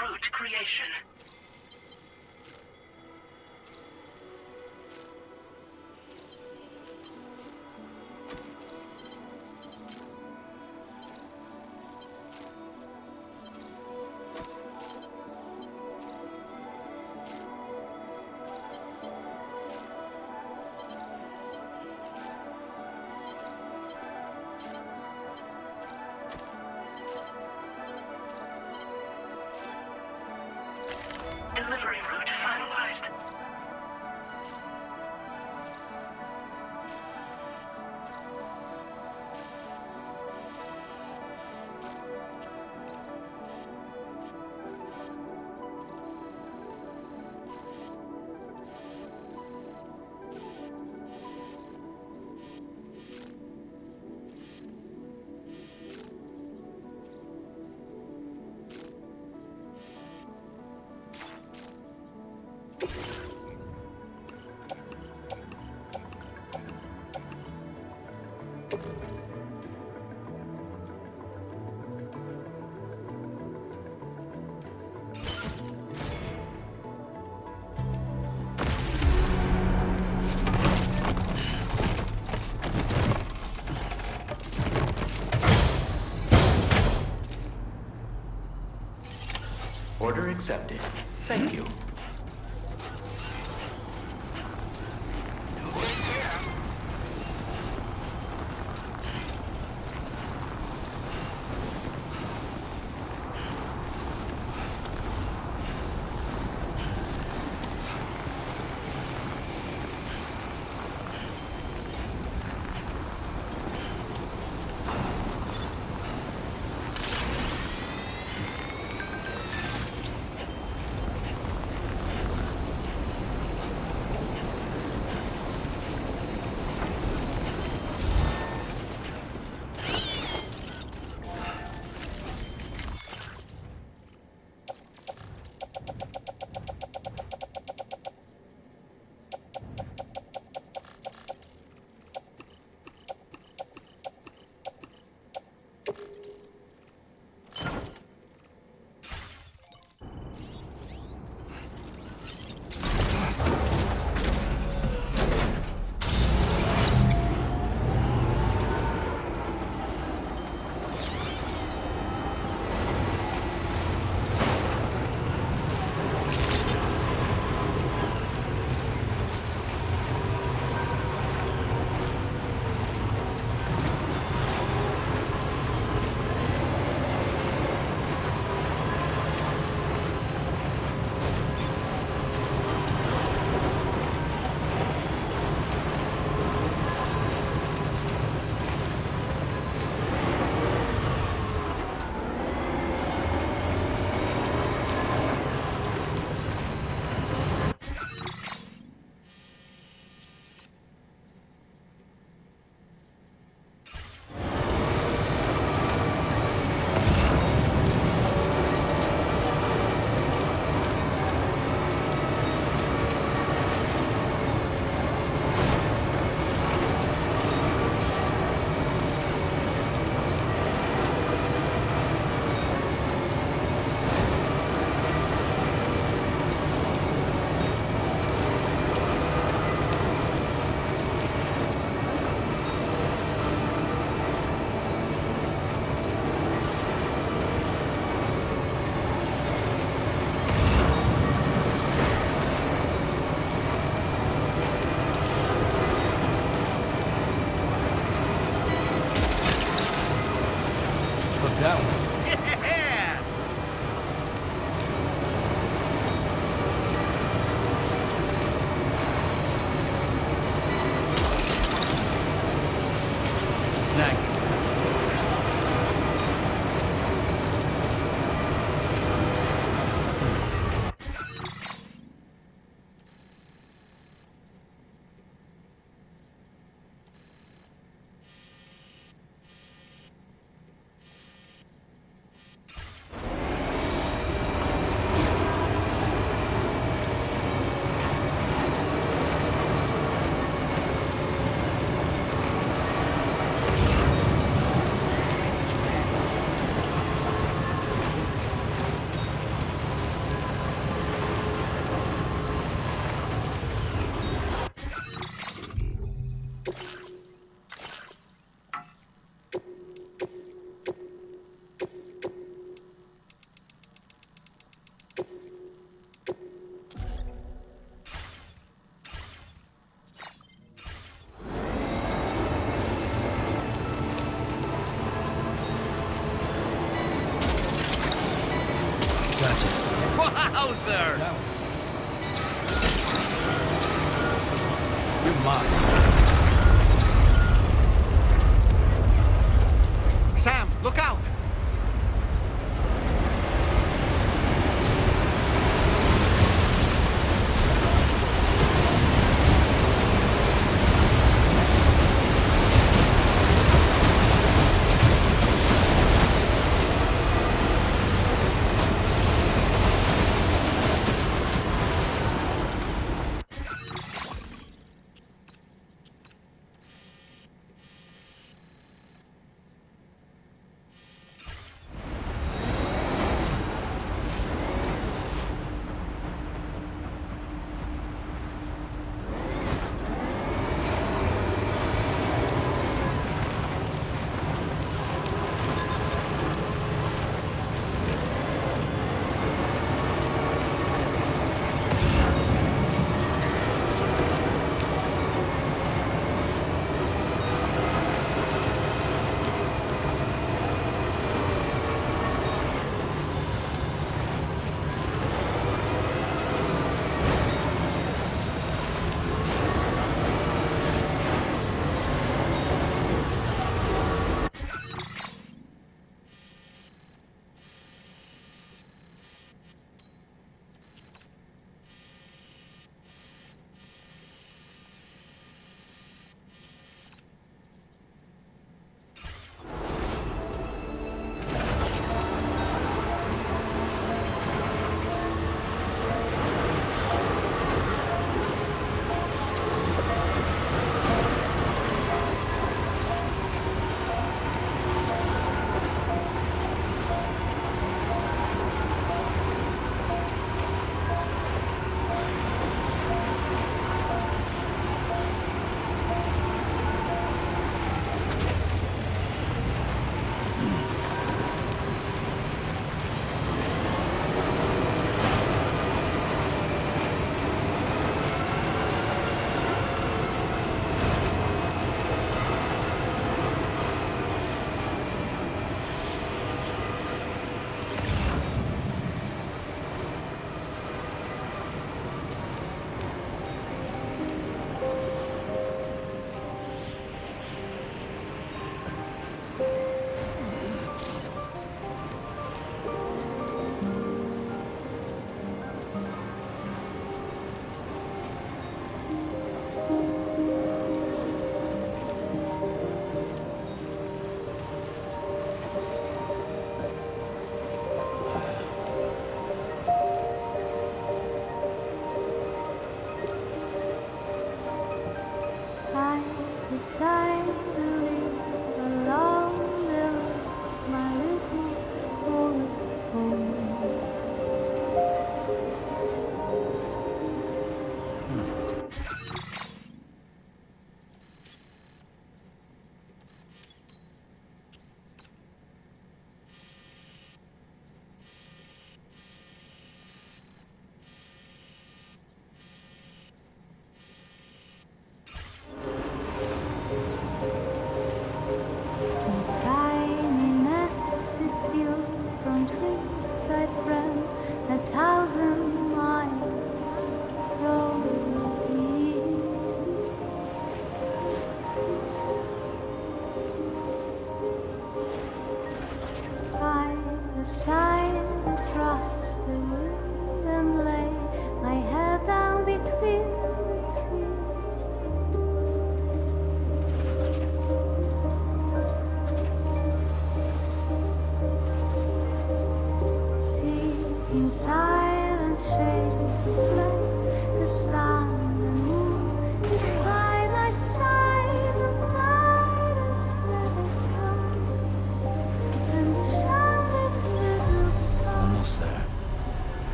Route creation. Delivery route finalized. Order accepted. Thank you. Down. Yeah! Snag. Wowzer! Down. You're mine. Sam, look out!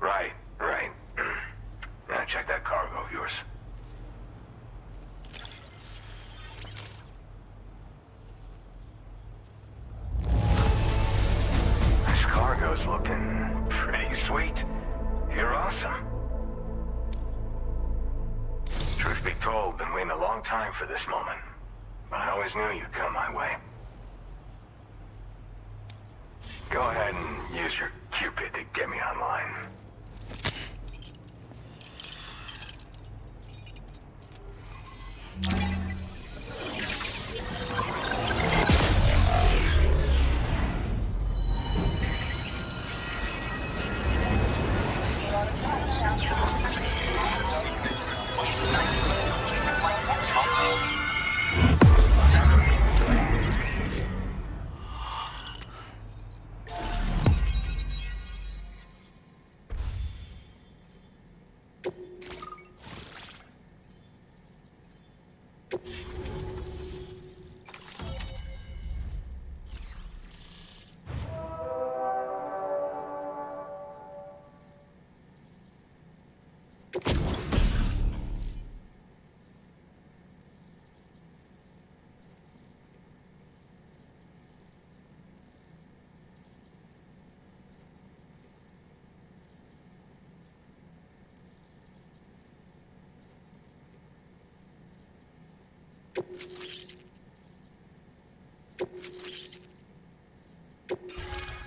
Right. Now check that cargo of yours. This cargo's looking pretty sweet. You're awesome. Truth be told, been waiting a long time for this moment. But I always knew you'd come my way. Go ahead and use your Cupid to get me online.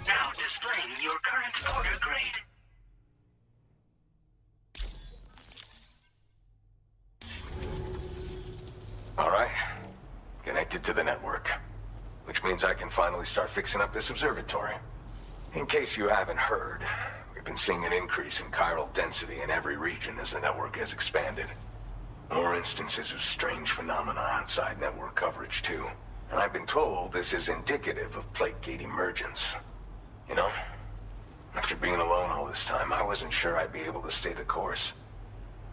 Now displaying your current order grade. All right. Connected to the network. Which means I can finally start fixing up this observatory. In case you haven't heard, we've been seeing an increase in chiral density in every region as the network has expanded. More instances of strange phenomena outside network coverage, too. And I've been told this is indicative of plate gate emergence. You know, after being alone all this time, I wasn't sure I'd be able to stay the course.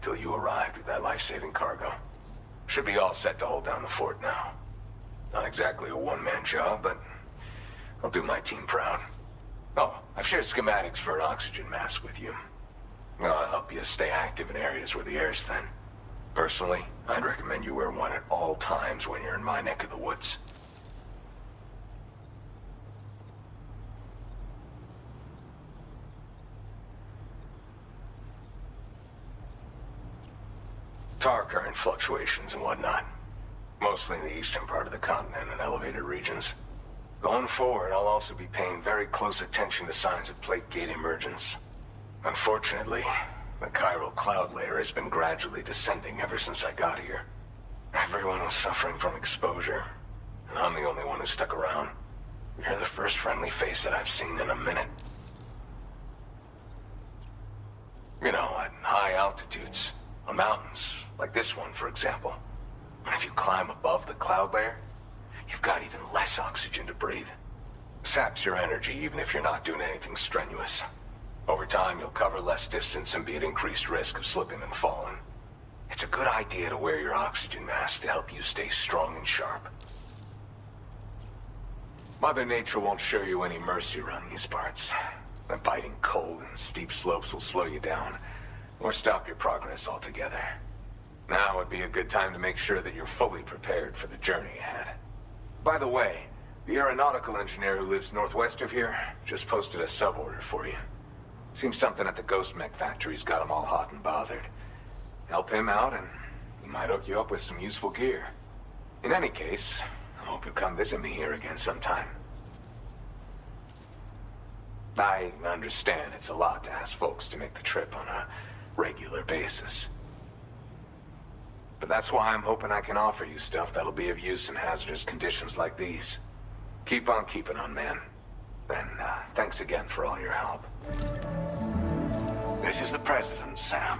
Till you arrived with that life-saving cargo. Should be all set to hold down the fort now. Not exactly a one-man job, but I'll do my team proud. Oh, I've shared schematics for an oxygen mask with you. I'll help you stay active in areas where the air's thin. Personally, I'd recommend you wear one at all times when you're in my neck of the woods. Tar current fluctuations and whatnot. Mostly in the eastern part of the continent and elevated regions. Going forward, I'll also be paying very close attention to signs of plate gate emergence. Unfortunately, the chiral cloud layer has been gradually descending ever since I got here. Everyone was suffering from exposure, and I'm the only one who stuck around. You're the first friendly face that I've seen in a minute. You know, at high altitudes, on mountains, like this one, for example. And if you climb above the cloud layer, you've got even less oxygen to breathe. Saps your energy even if you're not doing anything strenuous. Over time, you'll cover less distance and be at increased risk of slipping and falling. It's a good idea to wear your oxygen mask to help you stay strong and sharp. Mother Nature won't show you any mercy around these parts. The biting cold and steep slopes will slow you down, or stop your progress altogether. Now would be a good time to make sure that you're fully prepared for the journey ahead. By the way, the aeronautical engineer who lives northwest of here just posted a sub-order for you. Seems something at the Ghost Mech factory's got him all hot and bothered. Help him out and he might hook you up with some useful gear. In any case, I hope you'll come visit me here again sometime. I understand it's a lot to ask folks to make the trip on a regular basis. But that's why I'm hoping I can offer you stuff that'll be of use in hazardous conditions like these. Keep on keeping on, man. And thanks again for all your help. This is the President, Sam.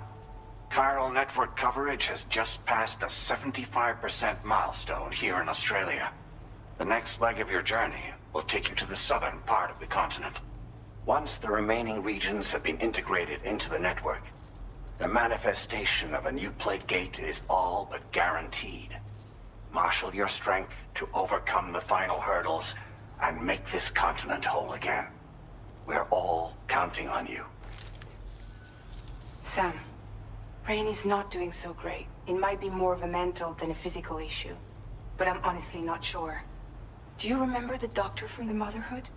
Chiral network coverage has just passed the 75% milestone here in Australia. The next leg of your journey will take you to the southern part of the continent. Once the remaining regions have been integrated into the network, the manifestation of a new plate gate is all but guaranteed. Marshal your strength to overcome the final hurdles and make this continent whole again. We're all counting on you. Sam, Rainey's not doing so great. It might be more of a mental than a physical issue, but I'm honestly not sure. Do you remember the doctor from the Motherhood?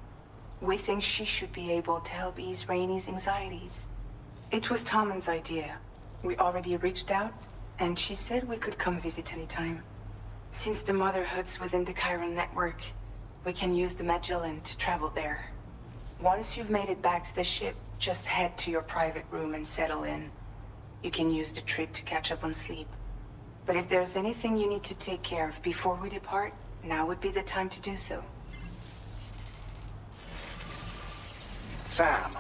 We think she should be able to help ease Rainey's anxieties. It was Tommen's idea. We already reached out, and she said we could come visit anytime. Since the Motherhood's within the Chiral network, we can use the Magellan to travel there. Once you've made it back to the ship, just head to your private room and settle in. You can use the trip to catch up on sleep. But if there's anything you need to take care of before we depart, now would be the time to do so. Sam,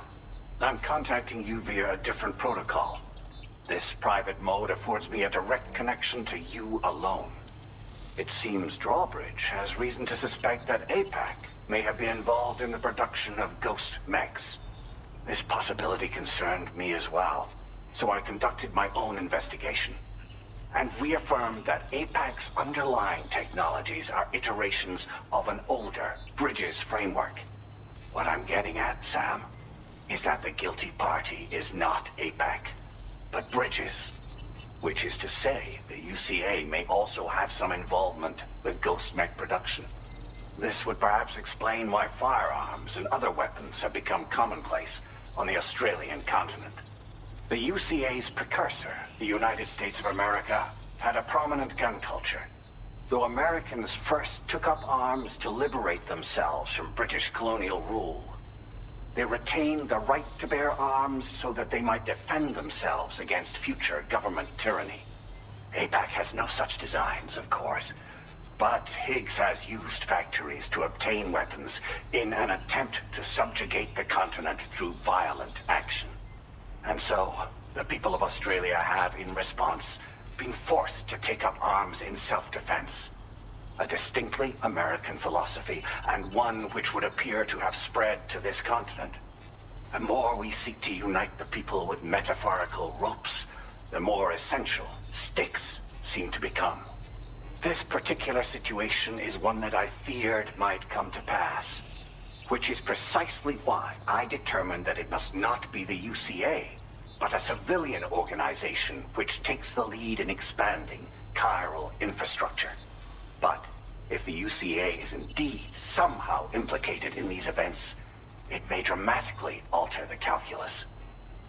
I'm contacting you via a different protocol. This private mode affords me a direct connection to you alone. It seems Drawbridge has reason to suspect that APAC may have been involved in the production of ghost mechs. This possibility concerned me as well, so I conducted my own investigation and reaffirmed that APAC's underlying technologies are iterations of an older Bridges framework. What I'm getting at, Sam, is that the guilty party is not APAC, but Bridges. Which is to say, the UCA may also have some involvement with ghost mech production. This would perhaps explain why firearms and other weapons have become commonplace on the Australian continent. The UCA's precursor, the United States of America, had a prominent gun culture. Though Americans first took up arms to liberate themselves from British colonial rule, they retained the right to bear arms so that they might defend themselves against future government tyranny. APAC has no such designs, of course, but Higgs has used factories to obtain weapons in an attempt to subjugate the continent through violent action. And so, the people of Australia have, in response, been forced to take up arms in self-defense. A distinctly American philosophy, and one which would appear to have spread to this continent. The more we seek to unite the people with metaphorical ropes, the more essential sticks seem to become. This particular situation is one that I feared might come to pass, which is precisely why I determined that it must not be the UCA, but a civilian organization which takes the lead in expanding chiral infrastructure. But if the UCA is indeed somehow implicated in these events, it may dramatically alter the calculus.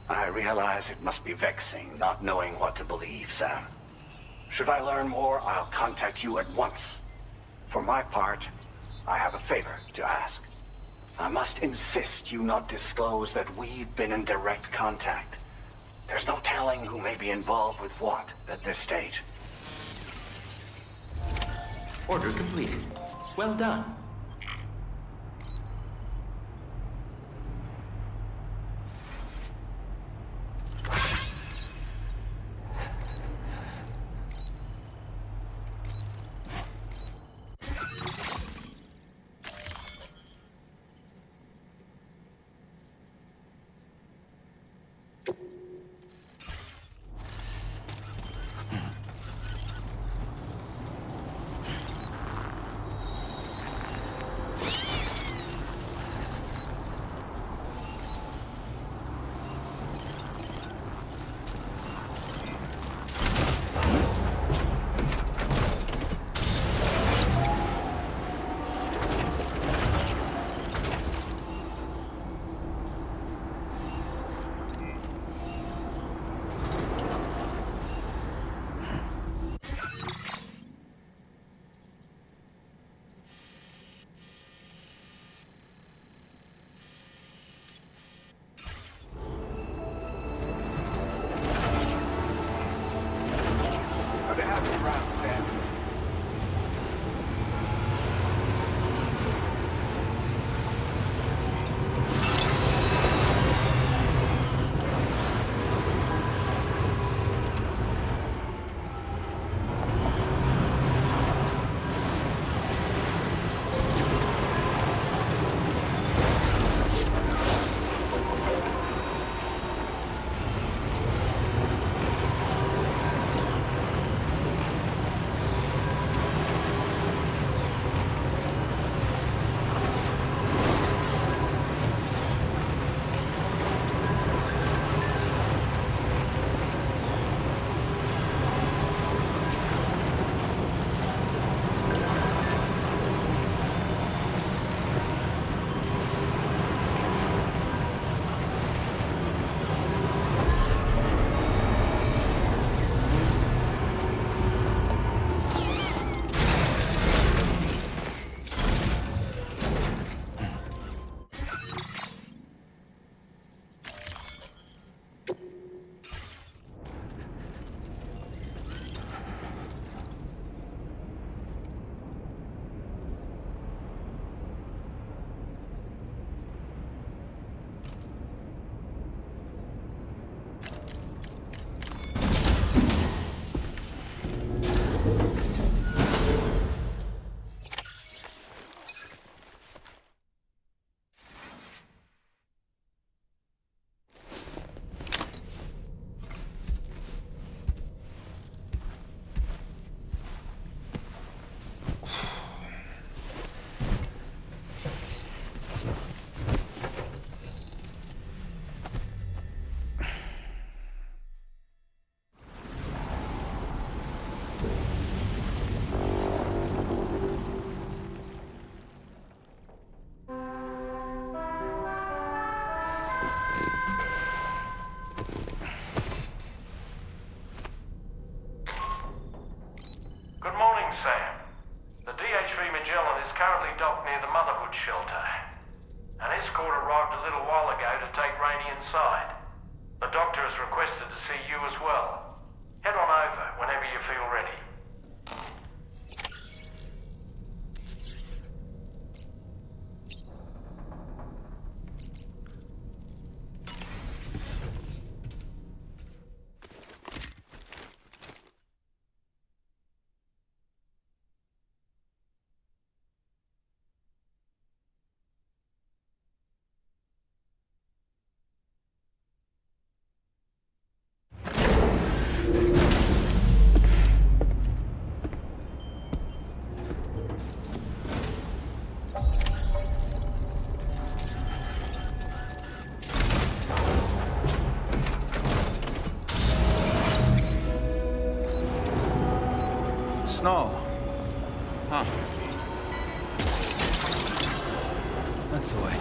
I realize it must be vexing not knowing what to believe, Sam. Should I learn more, I'll contact you at once. For my part, I have a favor to ask. I must insist you not disclose that we've been in direct contact. There's no telling who may be involved with what at this stage. Order completed. Well done. snow. Huh. That's the way.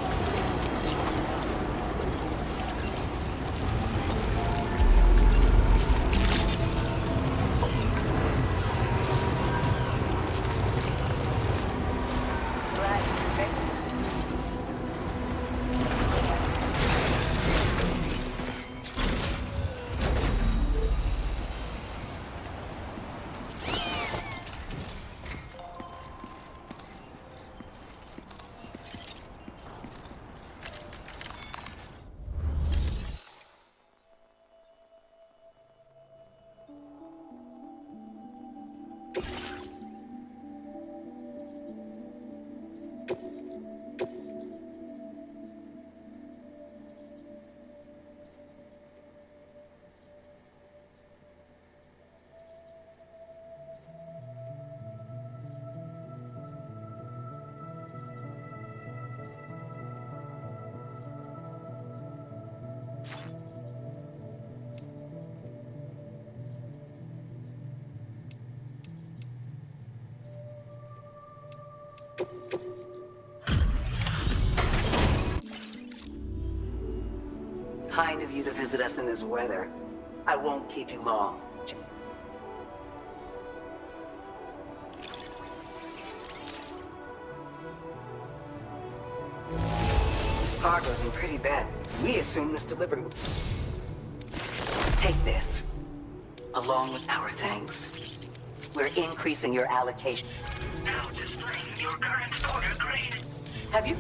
Kind of you to visit us in this weather. I won't keep you long. This cargo's in pretty bad. We assume this delivery... Take this, along with our thanks. We're increasing your allocation. Now displaying your current order grade. Have you...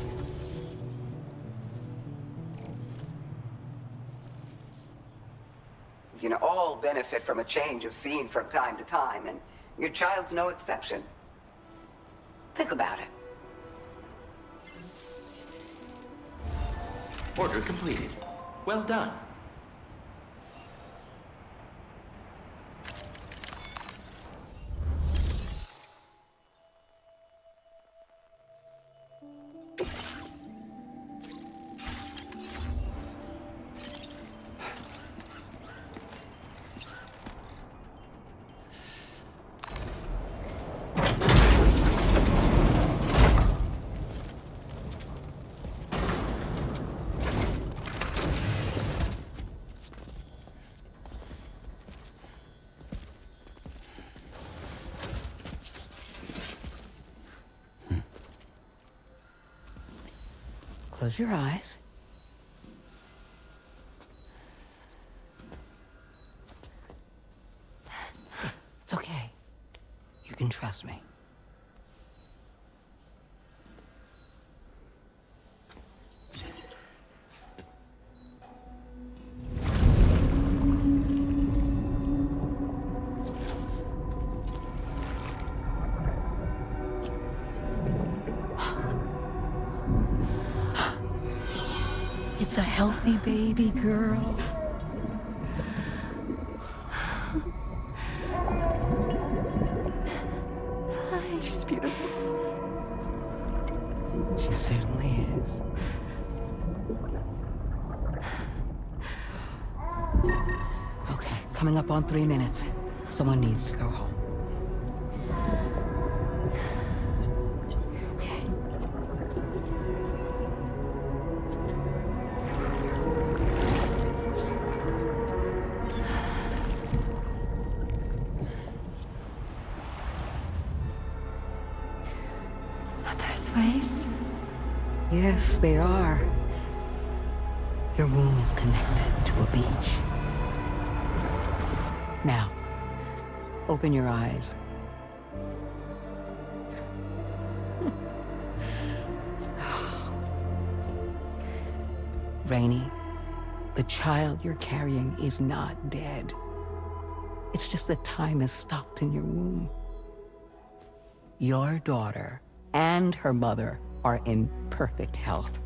You can all benefit from a change of scene from time to time, and your child's no exception. Think about it. Order completed. Well done. Close your eyes. It's okay. You can trust me. It's a healthy baby girl. She's beautiful. She certainly is. Okay, coming up on 3 minutes. Someone needs to go home. Yes, they are. Your womb is connected to a beach. Now, open your eyes. Rainey, the child you're carrying is not dead. It's just that time has stopped in your womb. Your daughter and her mother are in perfect health.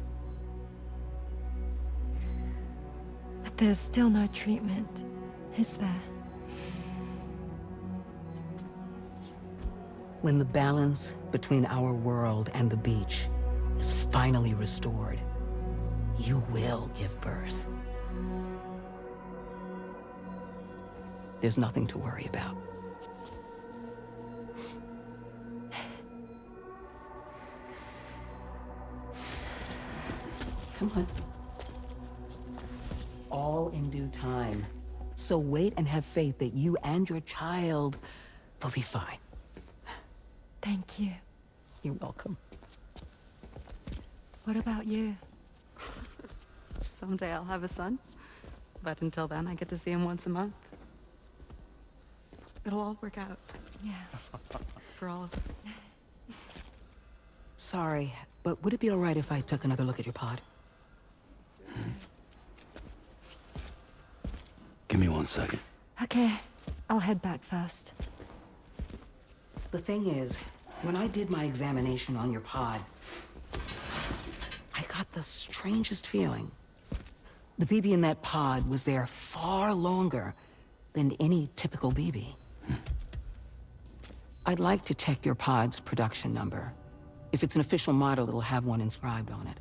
But there's still no treatment, is there? When the balance between our world and the beach is finally restored, you will give birth. There's nothing to worry about. Come on. All in due time. So wait and have faith that you and your child will be fine. Thank you. You're welcome. What about you? Someday I'll have a son. But until then, I get to see him once a month. It'll all work out. Yeah. For all of us. Sorry, but would it be all right if I took another look at your pod? Give me 1 second. Okay, I'll head back first. The thing is, when I did my examination on your pod, I got the strangest feeling. The BB in that pod was there far longer than any typical BB. I'd like to check your pod's production number. If it's an official model, it'll have one inscribed on it.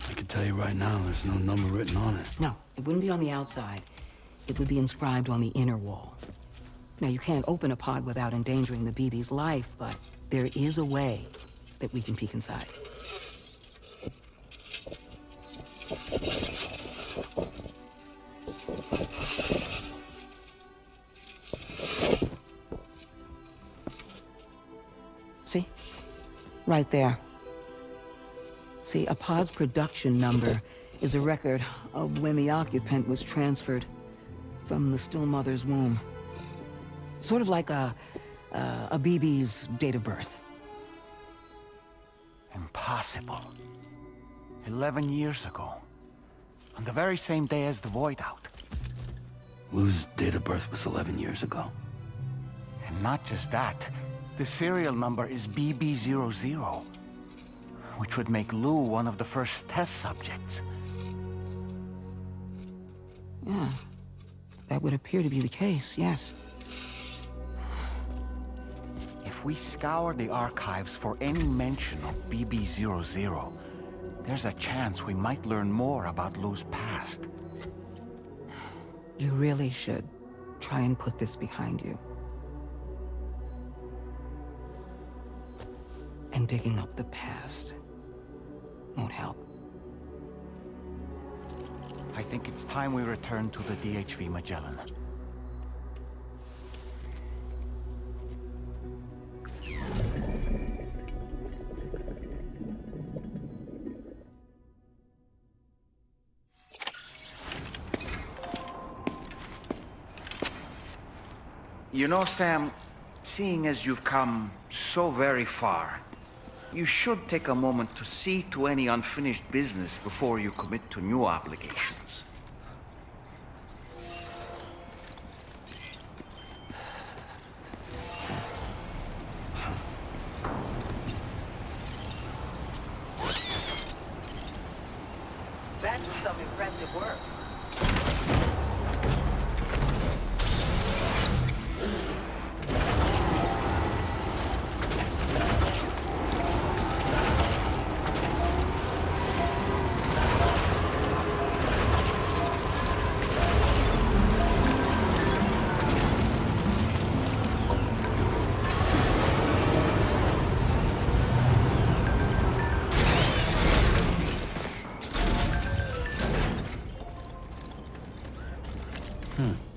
I can tell you right now, there's no number written on it. No, it wouldn't be on the outside. It would be inscribed on the inner wall. Now, you can't open a pod without endangering the BB's life, but there is a way that we can peek inside. See? Right there. See, a pod's production number is a record of when the occupant was transferred from the still mother's womb. Sort of like a BB's date of birth. Impossible. 11 years ago. On the very same day as the Void Out. Lou's date of birth was 11 years ago. And not just that, the serial number is BB00, which would make Lou one of the first test subjects. Yeah, that would appear to be the case, yes. If we scour the archives for any mention of BB00, there's a chance we might learn more about Lou's past. You really should try and put this behind you. And digging up the past won't help. I think it's time we return to the DHV Magellan. You know, Sam, seeing as you've come so very far, you should take a moment to see to any unfinished business before you commit to new obligations. That was some impressive work. Hmm.